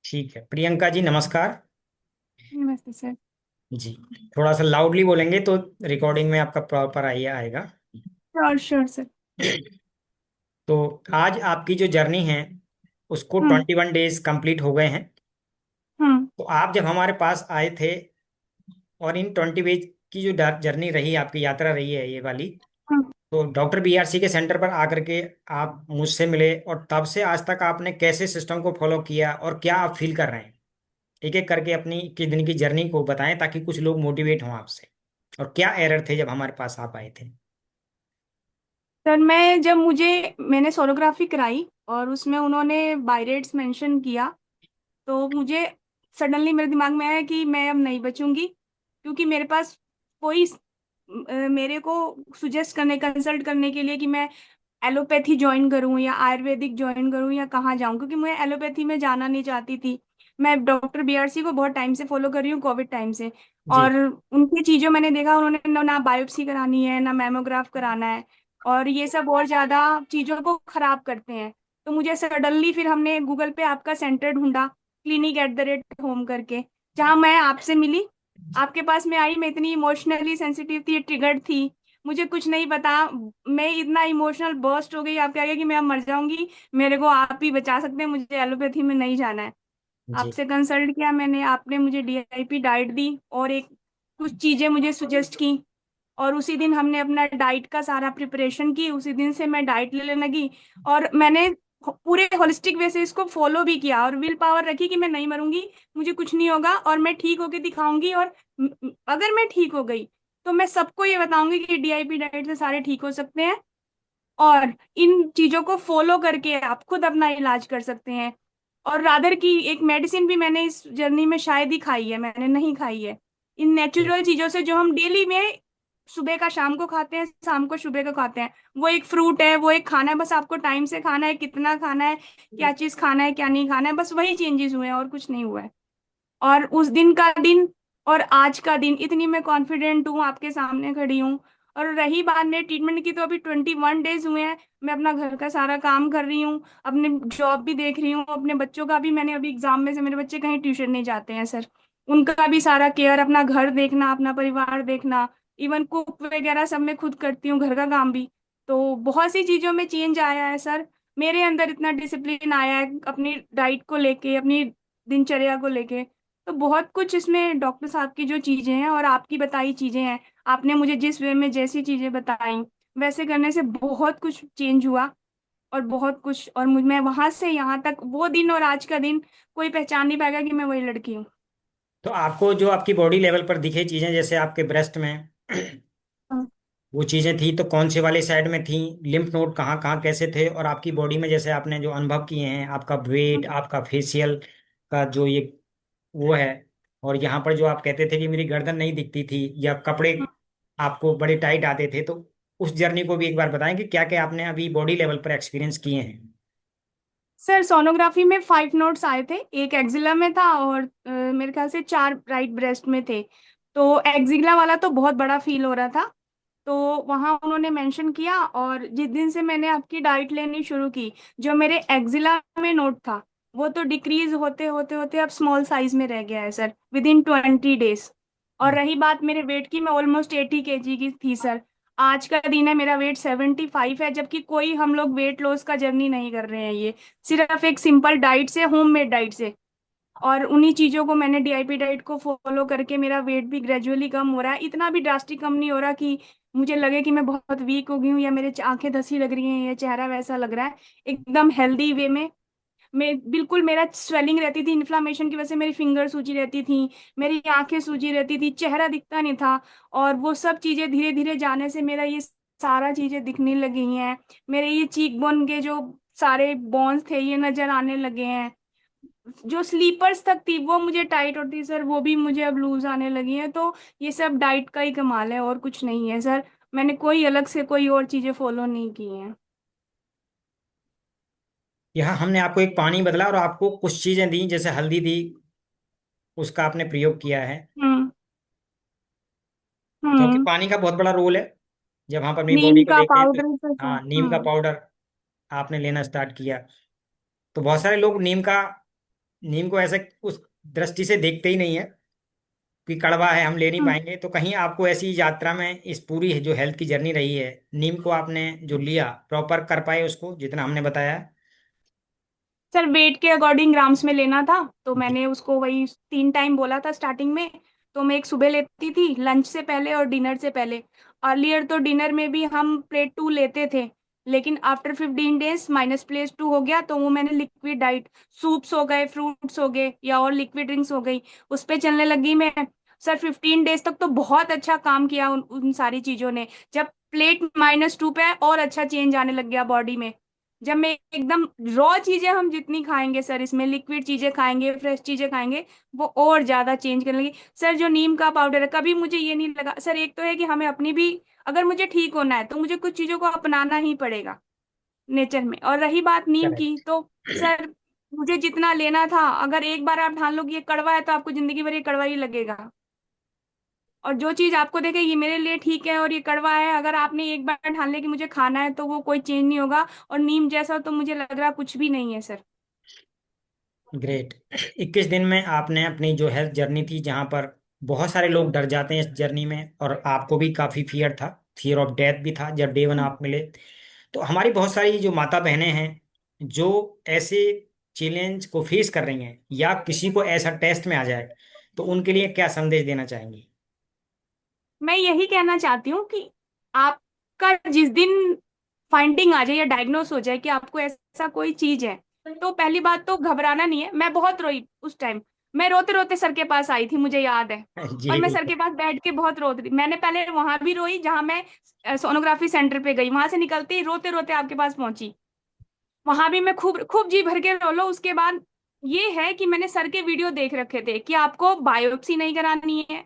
ठीक है, प्रियंका जी नमस्कार। नमस्ते सर। जी, थोड़ा सा लाउडली बोलेंगे तो रिकॉर्डिंग में आपका प्रॉपर आइए आएगा। Sure sure sir. तो आज आपकी जो जर्नी है उसको हम्म 21 डेज कंप्लीट हो गए हैं। हम्म तो आप जब हमारे पास आए थे और इन 20 डेज की जो जर्नी रही, आपकी यात्रा रही है ये वाली, हम्म। तो डॉक्टर बीआरसी के सेंटर पर आकर के आप मुझसे मिले और तब से आज तक आपने कैसे सिस्टम को फॉलो किया और क्या आप फील कर रहे हैं, एक एक करके अपनी की दिन की जर्नी को बताएं ताकि कुछ लोग मोटिवेट हों आपसे। और क्या एरर थे जब हमारे पास आप आए थे? सर मैंने सोनोग्राफी कराई और उसमें उन्होंने बायरेट्स मेंशन किया। तो मुझे सडनली मेरे दिमाग में आया कि मैं अब नहीं बचूंगी, क्योंकि मेरे पास कोई मेरे को सुजेस्ट करने कंसल्ट करने के लिए कि मैं एलोपैथी ज्वाइन करूं या आयुर्वेदिक ज्वाइन करूं या कहाँ जाऊं, क्योंकि मैं एलोपैथी में जाना नहीं चाहती थी। मैं डॉक्टर बीआरसी को बहुत टाइम से फॉलो कर रही हूँ, कोविड टाइम से। जी। और उनकी चीजों मैंने देखा, उन्होंने ना बायोप्सी करानी है ना मैमोग्राफ कराना है, और ये सब और ज्यादा चीजों को खराब करते हैं। तो मुझे सडनली फिर हमने गूगल पे आपका सेंटर ढूंढा, clinic@home करके, जहाँ मैं आपसे मिली। आपके पास में आई, मैं इतनी इमोशनली सेंसिटिव थी, ट्रिगर्ड थी, मुझे कुछ नहीं पता। मैं इतना इमोशनल बर्स्ट हो गई आपके आगे कि मैं अब मर जाऊंगी, मेरे को आप ही बचा सकते हैं, मुझे एलोपैथी में नहीं जाना है। जी। आपसे कंसल्ट किया मैंने, आपने मुझे डीआईपी डाइट दी और एक कुछ चीजें मुझे सुजेस्ट की। और उसी दिन हमने अपना डाइट का सारा प्रिपरेशन की, उसी दिन से मैं डाइट लेने लगी। और मैंने पूरे होलिस्टिक वे से इसको फॉलो भी किया और विल पावर रखी कि मैं नहीं मरूंगी, मुझे कुछ नहीं होगा और मैं ठीक होके दिखाऊंगी। और अगर मैं ठीक हो गई तो मैं सबको ये बताऊंगी कि डीआईपी डाइट से सारे ठीक हो सकते हैं, और इन चीजों को फॉलो करके आप खुद अपना इलाज कर सकते हैं। और रादर की एक मेडिसिन भी मैंने इस जर्नी में शायद ही खाई है, मैंने नहीं खाई है। इन नेचुरल चीजों से जो हम डेली में सुबह का शाम को खाते हैं, शाम को सुबह को खाते हैं, वो एक फ्रूट है, वो एक खाना है, बस आपको टाइम से खाना है, कितना खाना है, क्या चीज खाना है क्या नहीं खाना है, बस वही चेंजेस हुए हैं और कुछ नहीं हुआ है। और उस दिन का दिन और आज का दिन इतनी मैं कॉन्फिडेंट हूँ, आपके सामने खड़ी हूँ। और रही बात मेरे ट्रीटमेंट की, तो अभी 21 डेज हुए हैं, मैं अपना घर का सारा काम कर रही हूँ, अपने जॉब भी देख रही हूँ, अपने बच्चों का भी। मैंने अभी एग्जाम में से, मेरे बच्चे कहीं ट्यूशन नहीं जाते हैं सर, उनका भी सारा केयर, अपना घर देखना, अपना परिवार देखना, इवन कुक वगैरह सब मैं खुद करती हूँ, घर का काम भी। तो बहुत सी चीजों में चेंज आया है सर। मेरे अंदर इतना डिसिप्लिन आया है अपनी डाइट को लेके, अपनी दिनचर्या को लेके। तो बहुत कुछ इसमें डॉक्टर साहब की जो चीजें हैं और आपकी बताई चीजें हैं, आपने मुझे जिस वे में जैसी चीजें बताई वैसे करने से बहुत कुछ चेंज हुआ। और बहुत कुछ, और मैं वहां से यहाँ तक, वो दिन और आज का दिन कोई पहचान नहीं पाएगा कि मैं वही लड़की हूँ। तो आपको जो आपकी बॉडी लेवल पर दिखे चीजें, जैसे आपके ब्रेस्ट में हाँ, वो चीजें थी, तो कौन से वाले साइड में थी? लिम्फ नोड कहाँ कहाँ कैसे थे? और आपकी बॉडी में जैसे आपने जो अनुभव किए हैं, आपका वेट, आपका फेशियल का जो ये वो है, और यहाँ पर जो आप कहते थे कि मेरी गर्दन नहीं दिखती थी या कपड़े हाँ। आपको बड़े टाइट आते थे, तो उस जर्नी को भी एक बार बताएं कि क्या क्या आपने अभी बॉडी लेवल पर एक्सपीरियंस किए हैं। सर सोनोग्राफी में 5 नोड्स आए थे, एक एक्जिला में था और मेरे ख्याल से 4 राइट ब्रेस्ट में थे। तो एक्जिला वाला तो बहुत बड़ा फील हो रहा था, तो वहां उन्होंने मेंशन किया। और जिस दिन से मैंने आपकी डाइट लेनी शुरू की, जो मेरे एक्जिला में नोट था वो तो डिक्रीज होते होते होते अब स्मॉल साइज में रह गया है सर, विद इन 20 डेज। और रही बात मेरे वेट की, मैं ऑलमोस्ट 80 kg की थी सर। आज का दिन है, मेरा वेट 75 है, जबकि कोई हम लोग वेट लॉस का जर्नी नहीं कर रहे हैं, ये सिर्फ एक सिंपल डाइट से, होममेड डाइट से। और उन्हीं चीजों को मैंने डीआईपी डाइट को फॉलो करके मेरा वेट भी ग्रेजुअली कम हो रहा है, इतना भी ड्रास्टिक कम नहीं हो रहा कि मुझे लगे कि मैं बहुत वीक हो गई हूँ या मेरे आंखें धसी लग रही हैं या चेहरा वैसा लग रहा है। एकदम हेल्दी वे में मैं बिल्कुल, मेरा स्वेलिंग रहती थी, इन्फ्लामेशन की वजह से मेरी फिंगर सूजी रहती थी, मेरी आंखें सूजी रहती थी, चेहरा दिखता नहीं था। और वो सब चीजें धीरे धीरे जाने से मेरा ये सारा चीजें दिखने लगी हैं। मेरे ये चीक बोन के जो सारे बोन्स थे ये नजर आने लगे हैं। जो स्लीपर्स तक थी वो मुझे टाइट होती सर, वो भी मुझे अब लूज आने लगी है। तो ये सब डाइट का ही कमाल है और कुछ नहीं है सर। मैंने कोई अलग से कोई और चीजें फॉलो नहीं की हैं। यहाँ हमने आपको एक पानी बदला और आपको कुछ चीजें दी, जैसे हल्दी दी, उसका आपने प्रयोग किया है, हम्म क्योंकि हम्म। पानी का बहुत बड़ा रोल है जब हम अपनी नीम बॉडी को का देखते हैं तो। Powder sir. हाँ, नीम का पाउडर आपने लेना स्टार्ट किया। तो बहुत सारे लोग नीम को ऐसे उस दृष्टि से देखते ही नहीं है कि कड़वा है, हम ले नहीं हम्म। पाएंगे। तो कहीं आपको ऐसी यात्रा में, इस पूरी जो हेल्थ की जर्नी रही है, नीम को आपने जो लिया प्रॉपर कर पाए उसको जितना हमने बताया है? सर वेट के अकॉर्डिंग ग्राम्स में लेना था, तो जी। मैंने उसको वही 3 टाइम बोला था स्टार्टिंग में। तो मैं एक सुबह लेती थी लंच से पहले और डिनर से पहले। अर्लियर तो डिनर में भी हम प्लेट 2 लेते थे, लेकिन आफ्टर 15 डेज -+2 हो गया, तो वो मैंने लिक्विड डाइट, सूप्स हो गए, फ्रूट्स हो गए या और लिक्विड ड्रिंक्स हो गई, उस पे चलने लगी मैं। सर 15 डेज तक तो बहुत अच्छा काम किया उन सारी चीजों ने। जब प्लेट -2 पे और अच्छा चेंज आने लग गया बॉडी में। जब मैं एकदम रॉ चीजें हम जितनी खाएंगे सर, इसमें लिक्विड चीजें खाएंगे, फ्रेश चीजें खाएंगे, वो और ज्यादा चेंज करने लगी। सर जो नीम का पाउडर है, कभी मुझे ये नहीं लगा सर, एक तो है कि हमें अपनी भी, अगर मुझे ठीक होना है तो मुझे कुछ चीजों को अपनाना ही पड़ेगा नेचर में। और रही बात नीम की, करेक्ट। तो सर मुझे जितना लेना था, अगर एक बार आप ठान लो कि ये कड़वा है तो आपको जिंदगी भर ये कड़वा ही लगेगा। और जो चीज आपको देखे ये मेरे लिए ठीक है और ये कड़वा है, अगर आपने एक बार ठान लिया कि मुझे खाना है, तो वो कोई चेंज नहीं होगा। और नीम जैसा तो मुझे लग रहा कुछ भी नहीं है सर। ग्रेट। 21 दिन में आपने अपनी जो हेल्थ जर्नी थी, जहां पर बहुत सारे लोग डर जाते हैं इस जर्नी में, और आपको भी काफी फियर था, फियर ऑफ डेथ भी था जब डे 1 आप मिले। तो हमारी बहुत सारी जो माता बहनें हैं जो ऐसे चैलेंज को फेस कर रही हैं, या किसी को ऐसा टेस्ट में आ जाए, तो उनके लिए क्या संदेश देना चाहेंगी? मैं यही कहना चाहती हूँ कि आपका जिस दिन फाइंडिंग आ जाए या डायग्नोस हो जाए कि आपको ऐसा कोई चीज है, तो पहली बात तो घबराना नहीं है। मैं बहुत रोई उस टाइम, मैं रोते रोते सर के पास आई थी, मुझे याद है। और जी मैं सर बिल्कुल। के पास बैठ के बहुत रोती थी। मैंने पहले वहां भी रोई जहां मैं सोनोग्राफी सेंटर पे गई, वहां से निकलते ही रोते रोते आपके पास पहुंची। वहां भी मैं खूब खूब जी भर के रो लो। उसके बाद ये है कि मैंने सर के वीडियो देख रखे थे कि आपको बायोप्सी नहीं करानी है,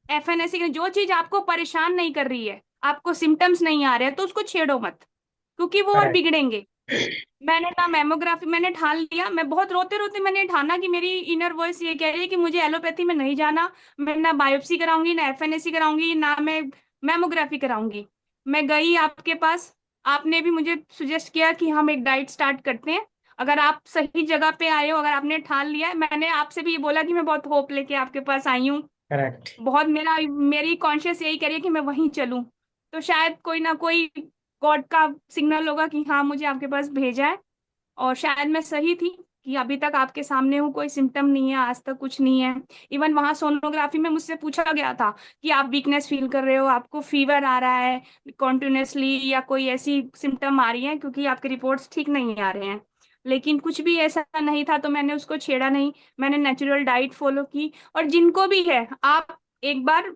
एफएनएसी की जो चीज आपको परेशान नहीं कर रही है, आपको सिम्टम्स नहीं आ रहे हैं, तो उसको छेड़ो मत, क्योंकि वो और करेक्ट। बिगड़ेंगे। मैंने ना मेमोग्राफी, मैंने ठान लिया, मैं बहुत रोते रोते मैंने ठाना कि मेरी इनर वॉइस ये कह रही है कि मुझे एलोपैथी में नहीं जाना। मैं ना बायोप्सी कराऊंगी, ना एफएनएसी कराऊंगी, ना मैं मेमोग्राफी कराऊंगी। मैं गई आपके पास, आपने भी मुझे सुजेस्ट किया कि हम एक डाइट स्टार्ट करते हैं। अगर आप सही जगह पे आए हो, अगर आपने ठान लिया है, मैंने आपसे भी ये बोला कि मैं बहुत होप लेके आपके पास आई हूँ। करेक्ट। बहुत मेरी कॉन्शियस यही कह रही है कि मैं वहीं चलूं। तो शायद कोई ना कोई गॉड का सिग्नल होगा कि हाँ मुझे आपके पास भेजा है। और शायद मैं सही थी कि अभी तक आपके सामने हूँ, कोई सिम्टम नहीं है, आज तक कुछ नहीं है। इवन वहां सोनोग्राफी में मुझसे पूछा गया था कि आप वीकनेस फील कर रहे हो, आपको फीवर आ रहा है कॉन्टिन्यूसली, या कोई ऐसी सिम्टम आ रही है, क्योंकि आपके रिपोर्ट्स ठीक नहीं आ रहे हैं। लेकिन कुछ भी ऐसा नहीं था, तो मैंने उसको छेड़ा नहीं। मैंने नेचुरल डाइट फॉलो की। और जिनको भी है, आप एक बार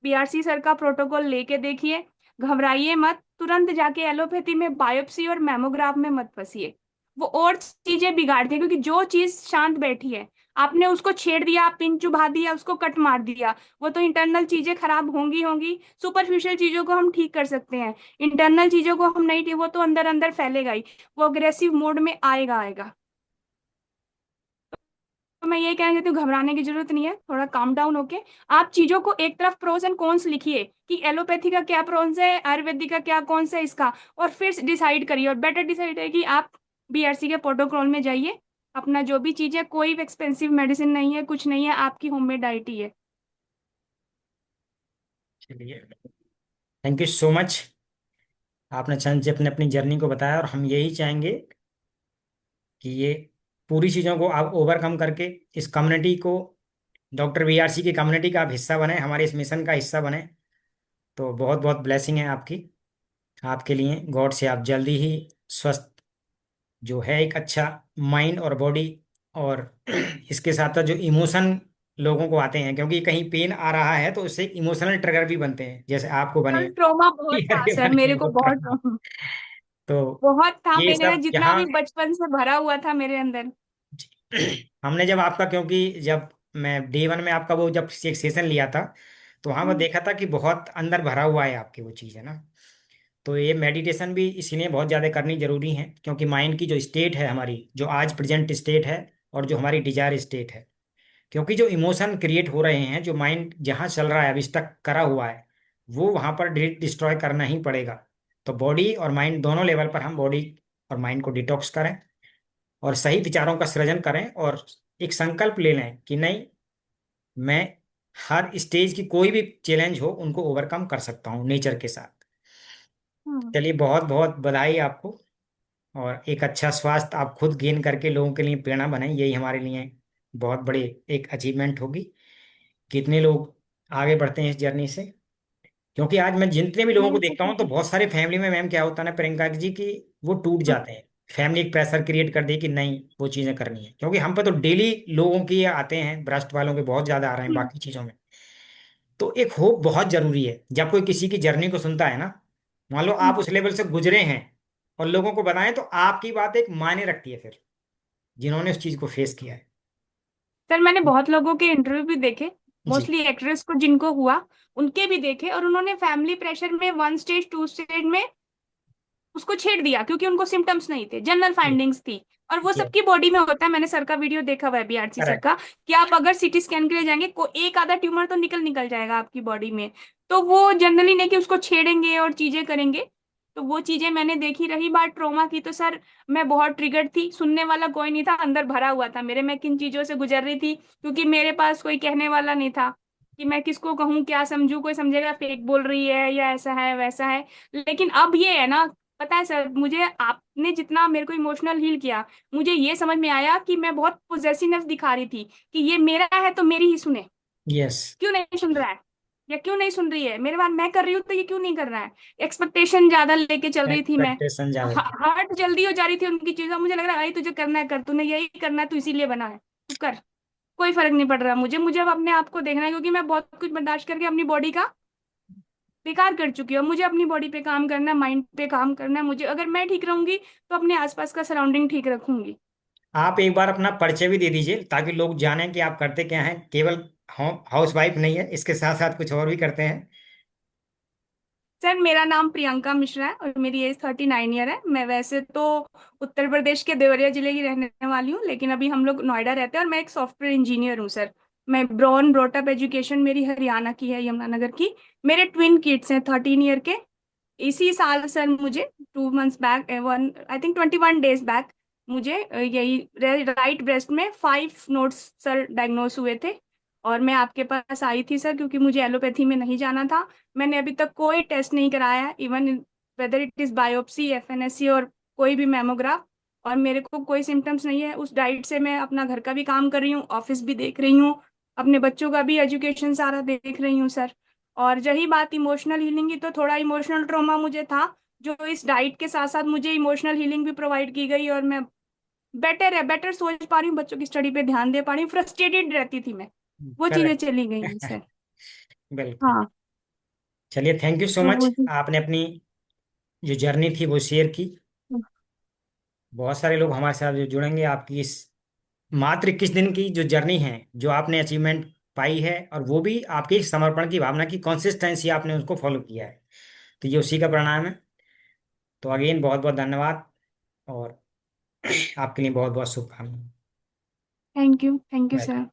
बीआरसी सर का प्रोटोकॉल लेके देखिए, घबराइए मत, तुरंत जाके एलोपैथी में बायोप्सी और मेमोग्राफ में मत फंसिए। वो और चीजें बिगाड़ती है, क्योंकि जो चीज शांत बैठी है, आपने उसको छेड़ दिया, आप पिन चुभा दिया, उसको कट मार दिया, वो तो इंटरनल चीजें खराब होंगी होंगी। सुपरफिशियल चीजों को हम ठीक कर सकते हैं, इंटरनल चीजों को हम नहीं ठीक, वो तो अंदर अंदर फैलेगा ही, वो अग्रेसिव मोड में आएगा आएगा। तो मैं ये कहना चाहती हूँ, घबराने की जरूरत नहीं है, थोड़ा काम डाउन होके आप चीजों को एक तरफ प्रोस एंड कॉन्स लिखिए कि एलोपैथी का क्या प्रोस है, आयुर्वेदिक का क्या कौन सा है इसका, और फिर डिसाइड करिए। और बेटर डिसाइड है कि आप बीआरसी के प्रोटोकॉल में जाइए, अपना जो भी चीज है, कोई एक्सपेंसिव मेडिसिन नहीं है, कुछ नहीं है, आपकी होममेड डाइट ही है। चलिए, थैंक यू सो मच। आपने चंद जी अपने अपनी जर्नी को बताया, और हम यही चाहेंगे कि ये पूरी चीज़ों को आप ओवरकम करके इस कम्युनिटी को, डॉक्टर वीआरसी की कम्युनिटी का आप हिस्सा बने, हमारे इस मिशन का हिस्सा बने। तो बहुत बहुत ब्लेसिंग है आपकी, आपके लिए गॉड से आप जल्दी ही स्वस्थ, जो है एक अच्छा माइंड और बॉडी, और इसके साथ साथ जो इमोशन लोगों को आते हैं, क्योंकि कहीं पेन आ रहा है तो उससे इमोशनल ट्रिगर भी बनते हैं, जैसे आपको बने, कल ट्रोमा बहुत fear था के सर, बने मेरे को बहुत बहुत तो बहुत था ये मेरे, सब जितना भी यहाँ बचपन से भरा हुआ था मेरे अंदर। हमने जब आपका, क्योंकि जब मैं डे 1 में आपका वो जब एक सेशन लिया था, तो वहाँ मैं हम्म। देखा था कि बहुत अंदर भरा हुआ है आपकी वो चीज़, है ना। तो ये मेडिटेशन भी इसीलिए बहुत ज़्यादा करनी जरूरी है, क्योंकि माइंड की जो स्टेट है हमारी, जो आज प्रेजेंट स्टेट है, और जो हमारी डिजायर स्टेट है, क्योंकि जो इमोशन क्रिएट हो रहे हैं, जो माइंड जहाँ चल रहा है अभी तक करा हुआ है, वो वहाँ पर डिलीट डिस्ट्रॉय करना ही पड़ेगा। तो बॉडी और माइंड दोनों लेवल पर हम बॉडी और माइंड को डिटॉक्स करें, और सही विचारों का सृजन करें और एक संकल्प ले लें कि नहीं, मैं हर स्टेज की कोई भी चैलेंज हो उनको ओवरकम कर सकता हूँ नेचर के साथ। हम्म। चलिए, बहुत बहुत बधाई आपको। और एक अच्छा स्वास्थ्य आप खुद गेन करके लोगों के लिए प्रेरणा बने, यही हमारे लिए बहुत बड़ी एक अचीवमेंट होगी। कितने लोग आगे बढ़ते हैं इस जर्नी से। क्योंकि आज मैं जितने भी लोगों को नहीं देखता हूँ तो सर। बहुत सारे फैमिली में मैम क्या होता है ना प्रियंका जी की, वो टूट जाते हैं। फैमिली एक प्रेशर क्रिएट कर दी कि नहीं वो चीजें करनी है, क्योंकि हम पे तो डेली लोगों की आते हैं, ब्रस्ट वालों के बहुत ज्यादा आ रहे हैं हम्म। बाकी चीजों में। तो एक होप बहुत जरूरी है जब कोई किसी की जर्नी को सुनता है ना। मान लो आप हम्म। उस लेवल से गुजरे हैं और लोगों को बताएं, तो आपकी बात एक मायने रखती है फिर, जिन्होंने उस चीज को फेस किया है। सर मैंने बहुत लोगों के इंटरव्यू भी देखे, जी। मोस्टली एक्ट्रेस को जिनको हुआ उनके भी देखे, और उन्होंने फैमिली प्रेशर में 1 स्टेज 2 स्टेज में उसको छेड़ दिया क्योंकि उनको सिम्टम्स नहीं थे, जनरल फाइंडिंग्स थी। और वो जी। सबकी बॉडी में होता है, मैंने सर का वीडियो देखा हुआ है, बीआरसी सर करेक्ट। का, कि आप अगर सीटी स्कैन के लिए जाएंगे को एक आधा ट्यूमर तो निकल निकल जाएगा आपकी बॉडी में। तो वो जनरली नहीं कि उसको छेड़ेंगे और चीजें करेंगे। तो वो चीजें मैंने देखी। रही बात ट्रोमा की, तो सर मैं बहुत ट्रिगर्ड थी, सुनने वाला कोई नहीं था, अंदर भरा हुआ था मेरे, मैं किन चीजों से गुजर रही थी, क्योंकि मेरे पास कोई कहने वाला नहीं था कि मैं किसको कहूँ, क्या समझू, कोई समझेगा फेक बोल रही है या ऐसा है वैसा है। लेकिन अब ये है ना, पता है सर, मुझे आपने जितना मेरे को इमोशनल हील किया, मुझे ये समझ में आया कि मैं बहुत पोजेसिवनेस दिखा रही थी कि ये मेरा है तो मेरी ही सुने, यस। क्यों नहीं सुन रहा है, या क्यों नहीं सुन रही है मेरे बात, मैं कर रही हूँ तो ये क्यों नहीं कर रहा है। एक्सपेक्टेशन ज्यादा लेके चल रही थी मैं, एक्सपेक्टेशन ज्यादा थी। हार्ट जल्दी हो जा रही थी उनकी चीजों, मुझे लग रहा है भाई तुझे करना है कर, तूने यही करना है, तू इसीलिए बना है, तू कर, कोई फर्क नहीं पड़ रहा मुझे, मुझे अब अपने आप को देखना है, क्योंकि मैं बहुत कुछ बर्दाश्त करके अपनी बॉडी का बेकार कर चुकी हूँ। मुझे अपनी बॉडी पे काम करना है, माइंड पे काम करना है, मुझे अगर मैं ठीक रहूंगी तो अपने आसपास का सराउंडिंग ठीक रखूंगी। आप एक बार अपना परिचय भी दे दीजिए ताकि लोग जानें कि आप करते क्या हैं। केवल हाउस वाइफ नहीं है, इसके साथ साथ कुछ और भी करते हैं। सर मेरा नाम प्रियंका मिश्रा है और मेरी एज 39 ईयर है। मैं वैसे तो उत्तर प्रदेश के देवरिया जिले की रहने वाली हूँ, लेकिन अभी हम लोग नोएडा रहते हैं, और मैं एक सॉफ्टवेयर इंजीनियर हूँ सर। मैं ब्रॉन ब्रॉटअप एजुकेशन मेरी हरियाणा की है, यमुनानगर की। मेरे ट्विन किड्स हैं 13 ईयर के। इसी साल सर मुझे 2 months back, one I think 21 days back, मुझे यही राइट ब्रेस्ट में 5 नोड्स सर डायग्नोस हुए थे। और मैं आपके पास आई थी सर क्योंकि मुझे एलोपैथी में नहीं जाना था। मैंने अभी तक कोई टेस्ट नहीं कराया है, even whether it is biopsy, FNSC और कोई भी मेमोग्राफ। और मेरे को कोई सिम्टम्स नहीं है। उस डाइट से मैं अपना घर का भी काम कर रही हूँ, ऑफिस भी देख रही हूँ, अपने बच्चों का भी एजुकेशन सारा देख रही हूँ सर। और रही बात इमोशनल हीलिंग की, तो थोड़ा इमोशनल ट्रॉमा मुझे था, जो इस डाइट के साथ साथ मुझे इमोशनल हीलिंग भी प्रोवाइड की गई, और मैं बेटर सोच पा रही हूँ, बच्चों की स्टडी पे ध्यान दे पा रही हूँ। फ्रस्ट्रेटेड रहती थी मैं, वो चीजें करेक्ट। चली गई हैं सर। बिल्कुल। हाँ। चलिए, थैंक यू सो तो मच। वो आपने अपनी जो जर्नी थी वो शेयर की। बहुत सारे लोग हमारे साथ जो जुड़ेंगे आपकी इस मात्र 21 दिन की जो जर्नी है, जो आपने अचीवमेंट पाई है, और वो भी आपकी समर्पण की भावना की कंसिस्टेंसी, आपने उसको फॉलो किया है, तो ये उसी का परिणाम है। तो अगेन बहुत बहुत धन्यवाद। और आपके लिए बहुत बहुत शुभकामनाएं। Thank you sir.